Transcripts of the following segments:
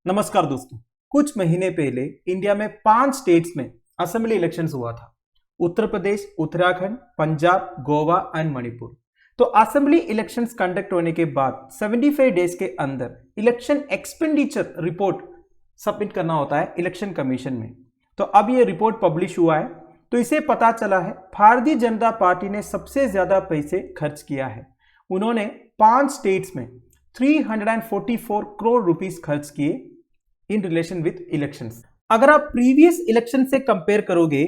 नमस्कार दोस्तों। कुछ महीने पहले इंडिया में 5 स्टेट्स में असेंबली इलेक्शंस हुआ था। उत्तर प्रदेश, उत्तराखंड, पंजाब, गोवा एंड मणिपुर। तो असेंबली इलेक्शंस कंडक्ट होने के बाद 75 डेज के अंदर इलेक्शन एक्सपेंडिचर रिपोर्ट सबमिट करना होता है इलेक्शन कमीशन में। तो अब ये रिपोर्ट पब्लिश हुआ है, तो इसे पता चला है भारतीय जनता पार्टी ने सबसे ज्यादा पैसे खर्च किया है। उन्होंने 5 स्टेट्स में 344 करोड़ रुपीस खर्च किए इन रिलेशन विथ इलेक्शंस। अगर आप प्रीवियस इलेक्शन से कंपेयर करोगे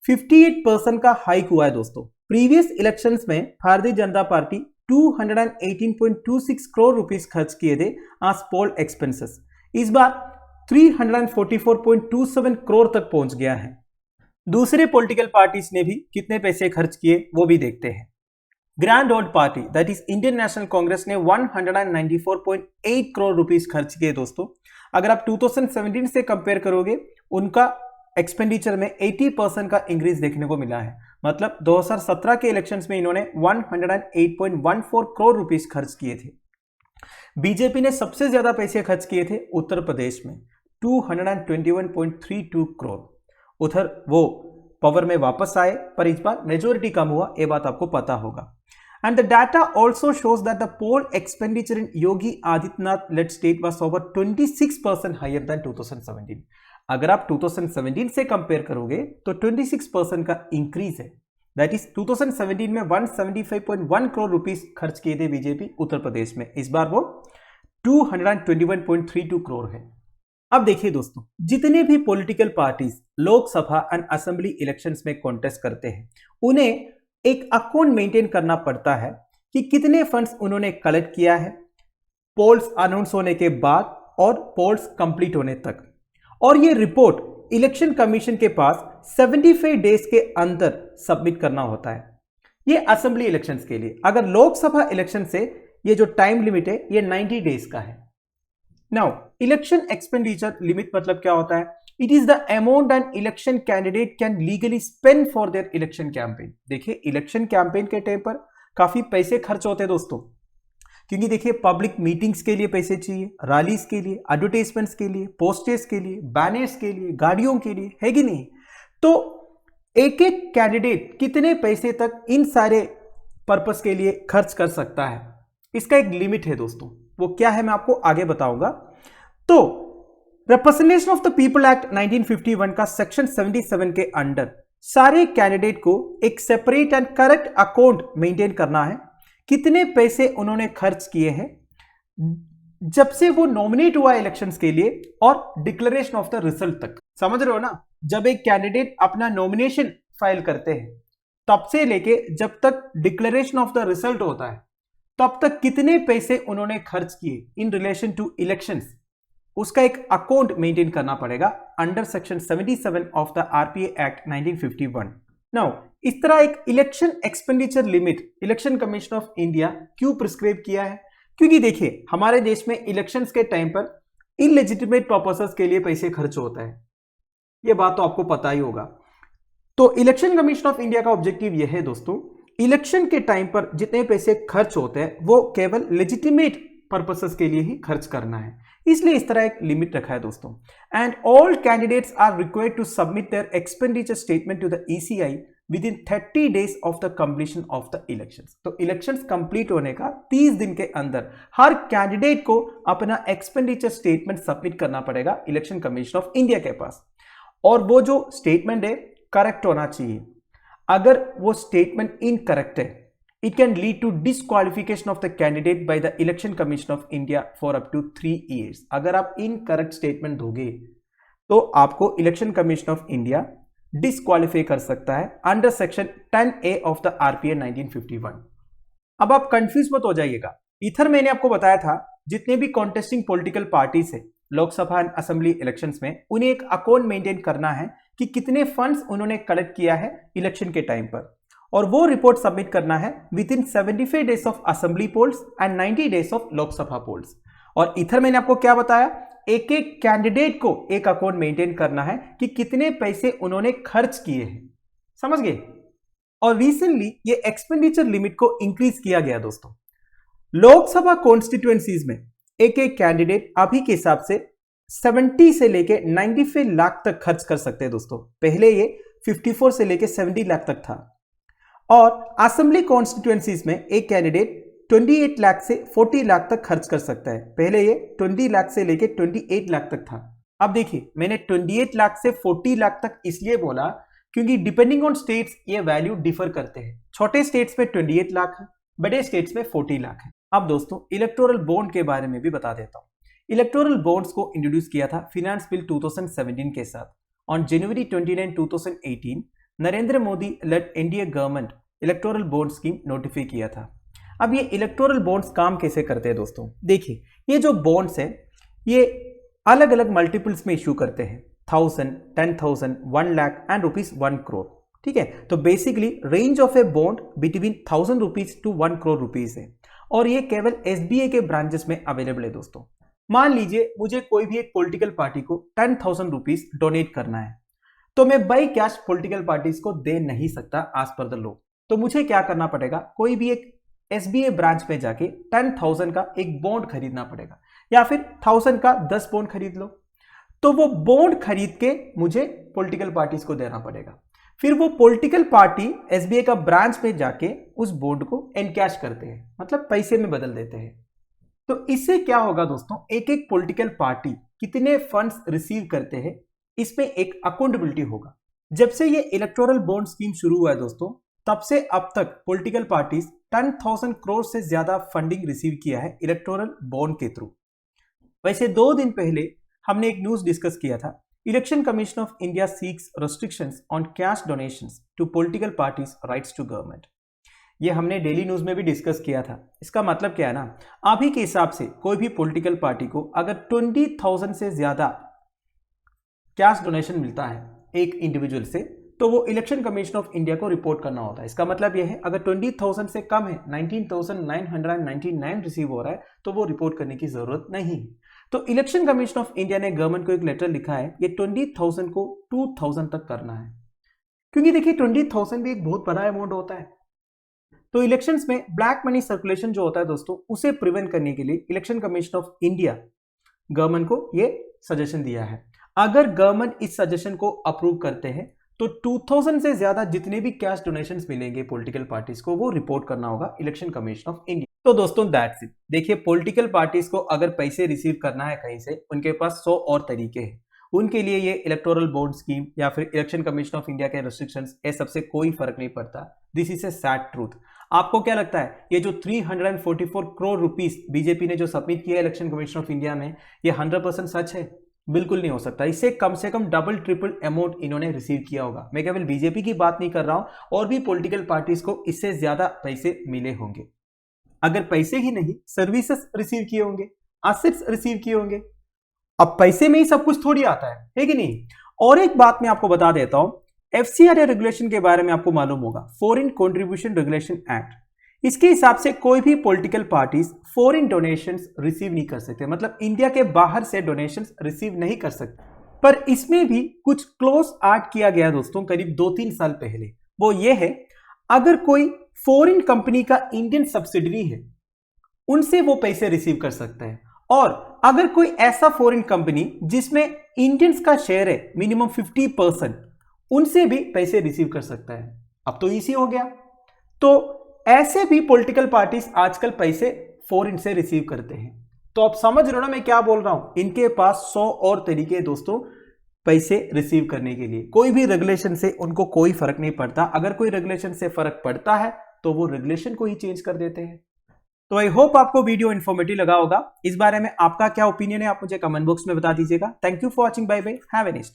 58% का हाइक हुआ है दोस्तों। प्रीवियस इलेक्शंस में भारतीय जनता पार्टी 218.26 करोड़ रुपीस खर्च किए थे आज पोल एक्सपेंसेस। इस बार 344.27 करोड़ तक पहुंच गया है। दूसरे पॉलिटिकल पार्टीज ने भी कितने पैसे खर्च किए वो भी देखते हैं। Grand old party that is Indian national Congress ने 194.8 करोड़ रुपीस खर्च किए दोस्तों। अगर आप 2017 से कंपेयर करोगे उनका एक्सपेंडिचर में 80% का इंक्रीज देखने को मिला है। मतलब 2017 के इलेक्शंस में इन्होंने 108.14 करोड़ रुपीस खर्च किए थे। बीजेपी ने सबसे ज्यादा पैसे खर्च किए थे उत्तर प्रदेश में 221.32 करोड़। उधर वो पावर में वापस आए पर इस बार मेजोरिटी कम हुआ, ये बात आपको पता होगा। And the data also shows that the poll expenditure in Yogi Adityanath led state was over 26% higher than 2017। अगर आप 2017 से कंपेयर करोगे तो 26% का इंक्रीज है। दैट इज 2017 में 175.1 करोड़ रुपीस खर्च किए थे बीजेपी उत्तर प्रदेश में, इस बार वो 221.32 करोड़ है। अब देखिए दोस्तों, जितने भी political parties Lok Sabha and assembly elections में कॉन्टेस्ट करते हैं उन्हें एक अकाउंट मेंटेन करना पड़ता है कि कितने फंड्स उन्होंने कलेक्ट किया है पोल्स अनाउंस होने के बाद और पोल्स कंप्लीट होने तक। और ये रिपोर्ट इलेक्शन कमीशन के पास 75 डेज के अंदर सबमिट करना होता है। ये असेंबली इलेक्शंस के लिए। अगर लोकसभा इलेक्शन से ये जो टाइम लिमिट है ये 90 डेज का है। नाउ इलेक्शन एक्सपेंडिचर लिमिट मतलब क्या होता है? It is the amount an election candidate can legally spend for their election campaign. देखिए इलेक्शन कैंपेन के टाइम पर काफी पैसे खर्च होते हैं दोस्तों, क्योंकि देखिए पब्लिक मीटिंग्स के लिए पैसे चाहिए, रैलीज के लिए, एडवर्टाइजमेंट्स के लिए, पोस्टर्स के लिए, बैनर्स के लिए, गाड़ियों के लिए, है कि नहीं? तो एक एक कैंडिडेट कितने पैसे तक इन सारे पर्पस के लिए खर्च कर सकता है, इसका एक लिमिट है दोस्तों। वो क्या है मैं आपको आगे बताऊंगा। तो representation of the people act 1951 का सेक्शन 77 के अंडर सारे कैंडिडेट को एक separate and correct account maintain करना है, कितने पैसे उन्होंने खर्च किए हैं जब से वो नॉमिनेट हुआ इलेक्शंस के लिए और डिक्लेरेशन ऑफ द रिजल्ट तक। समझ रहे हो ना? जब एक कैंडिडेट अपना नॉमिनेशन फाइल करते हैं तब से लेके जब तक डिक्लेरेशन ऑफ द रिजल्ट होता है तब तक कितने पैसे उन्होंने खर्च किए इन रिलेशन टू इलेक्शंस, उसका एक अकाउंट मेंटेन करना पड़ेगा under section 77 of the RPA act 1951। Now इस तरह एक election expenditure limit election commission of India क्यों प्रिस्क्राइब किया है? क्योंकि देखिए हमारे देश में इलेक्शंस के टाइम पर इलेजिटिमेट पर्पसेस के लिए पैसे खर्च होता है, यह बात तो आपको पता ही होगा। तो इलेक्शन कमीशन ऑफ इंडिया का ऑब्जेक्टिव यह है दोस्तों, इलेक्शन के टाइम पर जितने पैसे खर्च होते हैं वो केवल लेजिटिमेट पर्पसेस के लिए ही खर्च करना है, इसलिए इस तरह एक लिमिट रखा है दोस्तों। And all candidates are required to submit their expenditure statement to the ECI within 30 days of the completion of the elections. तो इलेक्शंस कंप्लीट होने का 30 दिन के अंदर हर कैंडिडेट को अपना एक्सपेंडिचर स्टेटमेंट सबमिट करना पड़ेगा इलेक्शन कमीशन ऑफ इंडिया के पास। और वो जो स्टेटमेंट है करेक्ट होना चाहिए। अगर वो स्टेटमेंट इनकरेक्ट है it can lead to disqualification of the candidate by the election commission of india for up to 3 years। अगर आप इनकरेक्ट स्टेटमेंट दोगे तो आपको election commission of India disqualify कर सकता है under section 10A of the RPA 1951। अब आप कंफ्यूज मत हो जाइएगा। इधर मैंने आपको बताया था जितने भी कॉन्टेस्टिंग पॉलिटिकल पार्टीज है लोकसभा एंड असेंबली इलेक्शंस में उन्हें एक अकाउंट मेंटेन करना है कि कितने फंड्स उन्होंने कलेक्ट किया है इलेक्शन के टाइम पर, और वो रिपोर्ट सबमिट करना है with in 75 days of assembly polls and 90 days of Lok Sabha polls. और इधर मैंने आपको क्या बताया, एक एक कैंडिडेट को एक अकाउंट मेंटेन करना है कि कितने पैसे उन्होंने खर्च किए हैं। समझ गए? और रिसेंटली ये एक्सपेंडिचर लिमिट को इंक्रीज किया गया दोस्तों। लोकसभा कॉन्स्टिट्यूएंसीज में एक एक कैंडिडेट अभी के हिसाब से 70 से लेके 95 लाख तक खर्च कर सकते हैं दोस्तों। पहले ये 54 से लेके 70 लाख तक था। और असेंबली कॉन्स्टिट्यूएंसीज में एक कैंडिडेट 28 लाख से 40 लाख तक खर्च कर सकता है। पहले ये 20 लाख से लेके 28 लाख तक था। अब देखिए, मैंने 28 लाख से 40 लाख तक इसलिए बोला क्योंकि डिपेंडिंग ऑन स्टेट्स ये वैल्यू डिफर करते हैं। छोटे स्टेट्स में 28 लाख है, बड़े स्टेट्स में 40 लाख है। अब दोस्तों इलेक्टोरल बॉन्ड के बारे में भी बता देता हूं। इलेक्टोरल बॉन्ड्स को इंट्रोड्यूस किया था फिनांस बिल 2017 के साथ। On January 29, 2018 Narendra Modi led NDA government electoral bond scheme notify किया था। अब ये इलेक्टोरल बॉन्ड्स काम कैसे करते हैं दोस्तों? देखिए, ये जो बॉन्ड्स है ये अलग अलग मल्टीपल्स में इश्यू करते हैं, 1000, 10,000, 1 लाख एंड ₹1 करोड़। ठीक है, तो basically range of a bond between 1000 rupees to 1 crore rupees है और ये केवल एसबीआई के ब्रांचेस में अवेलेबल है दोस्तों। मान लीजिए मुझे कोई भी एक पॉलिटिकल पार्टी को 10,000 रुपीज डोनेट करना है, तो मैं बाई कैश पॉलिटिकल पार्टीज को दे नहीं सकता एज पर द लॉ। तो मुझे क्या करना पड़ेगा, कोई भी एक एसबीआई ब्रांच में जाके 10,000 का एक बॉन्ड खरीदना पड़ेगा या फिर 1000 का 10 बॉन्ड खरीद लो। तो वो बॉन्ड खरीद के मुझे पॉलिटिकल पार्टीज को देना पड़ेगा। फिर वो पॉलिटिकल पार्टी एसबीआई का ब्रांच में जाके उस बॉन्ड को एनकैश करते हैं, मतलब पैसे में बदल देते हैं। तो इससे क्या होगा दोस्तों, एक एक पॉलिटिकल पार्टी कितने फंड्स रिसीव करते हैं इसमें एक अकाउंटेबिलिटी होगा। जब से ये इलेक्टोरल बॉन्ड स्कीम शुरू हुआ है दोस्तों, तब से अब तक पॉलिटिकल पार्टीज 10,000 करोड़ से ज्यादा फंडिंग रिसीव किया है इलेक्टोरल बॉन्ड के थ्रू। वैसे 2 दिन पहले हमने एक न्यूज डिस्कस किया था, election commission of India seeks restrictions on cash donations to political parties writes to government. ये हमने डेली न्यूज में भी डिस्कस किया था। इसका मतलब क्या है ना, अभी के हिसाब से कोई भी पॉलिटिकल पार्टी को अगर 20,000 से ज्यादा कैश डोनेशन मिलता है एक इंडिविजुअल से, तो वो इलेक्शन कमीशन ऑफ इंडिया को रिपोर्ट करना होता है। इसका मतलब यह है अगर 20,000 से कम है, 19,999 रिसीव हो रहा है, तो वो रिपोर्ट करने की जरूरत नहीं। तो इलेक्शन कमीशन ऑफ इंडिया ने गवर्नमेंट को एक लेटर लिखा है, ये 20,000 को 2,000 तक करना है, क्योंकि देखिए 20,000 भी एक बहुत बड़ा अमाउंट होता है। तो इलेक्शंस में ब्लैक मनी सर्कुलेशन जो होता है दोस्तों, उसे प्रिवेंट करने के लिए election commission of India government को ये सजेशन दिया है। अगर गवर्नमेंट इस सजेशन को अप्रूव करते हैं तो 2000 से ज्यादा जितने भी कैश डोनेशंस मिलेंगे पॉलिटिकल पार्टीज को, वो रिपोर्ट करना होगा इलेक्शन कमीशन ऑफ इंडिया। तो दोस्तों दैट्स इट। देखिए, पॉलिटिकल पार्टीज को अगर पैसे रिसीव करना है कहीं से, उनके पास 100 और तरीके हैं। उनके लिए ये इलेक्टोरल बॉन्ड स्कीम या फिर इलेक्शन कमीशन ऑफ इंडिया के रेस्ट्रिक्शंस, ये सबसे कोई फर्क नहीं पड़ता। This is a sad truth. आपको क्या लगता है, ये जो 344 करोड़ रुपीस बीजेपी ने जो सबमिट किया इलेक्शन कमीशन ऑफ इंडिया में, ये 100% सच है? बिल्कुल नहीं हो सकता। इससे कम से कम डबल ट्रिपल अमाउंट इन्होंने रिसीव किया होगा। मैं केवल बीजेपी की बात नहीं कर रहा हूं, और भी पॉलिटिकल पार्टीज को इससे ज्यादा पैसे मिले होंगे। अगर पैसे ही नहीं, सर्विसेज रिसीव किए होंगे, एसेट्स रिसीव किए होंगे। अब पैसे में ही सब कुछ थोड़ी आता है कि नहीं? और एक बात मैं आपको बता देता हूं, एफसीआरए रेगुलेशन के बारे में आपको मालूम होगा, फॉरेन कंट्रीब्यूशन रेगुलेशन एक्ट। इसके हिसाब से कोई भी political parties foreign donations receive नहीं कर सकते, मतलब इंडिया के बाहर से डोनेशंस रिसीव नहीं कर सकते। पर इसमें भी कुछ क्लोज ऐड किया गया दोस्तों, करीब 2-3 साल पहले। वो ये है, अगर कोई फॉरेन कंपनी का इंडियन सब्सिडरी है, उनसे वो पैसे रिसीव कर सकता है। और अगर कोई ऐसा फॉरेन कंपनी जिसमें इंडियंस का शेयर है मिनिमम 50%, उनसे भी पैसे रिसीव कर सकता है। अब तो इजी हो गया। तो ऐसे भी पॉलिटिकल पार्टीज आजकल पैसे फॉरेन से रिसीव करते हैं। तो आप समझ रहे हो ना मैं क्या बोल रहा हूं? इनके पास 100 और तरीके हैं दोस्तों पैसे रिसीव करने के लिए। कोई भी रेगुलेशन से उनको कोई फर्क नहीं पड़ता। अगर कोई रेगुलेशन से फर्क पड़ता है तो वो रेगुलेशन को ही चेंज कर देते हैं। तो आई होप आपको वीडियो इन्फॉर्मेटिव लगा होगा। इस बारे में आपका क्या ओपिनियन है, आप मुझे कमेंट बॉक्स में बता दीजिएगा। Thank you for watching. Bye bye, have a nice day.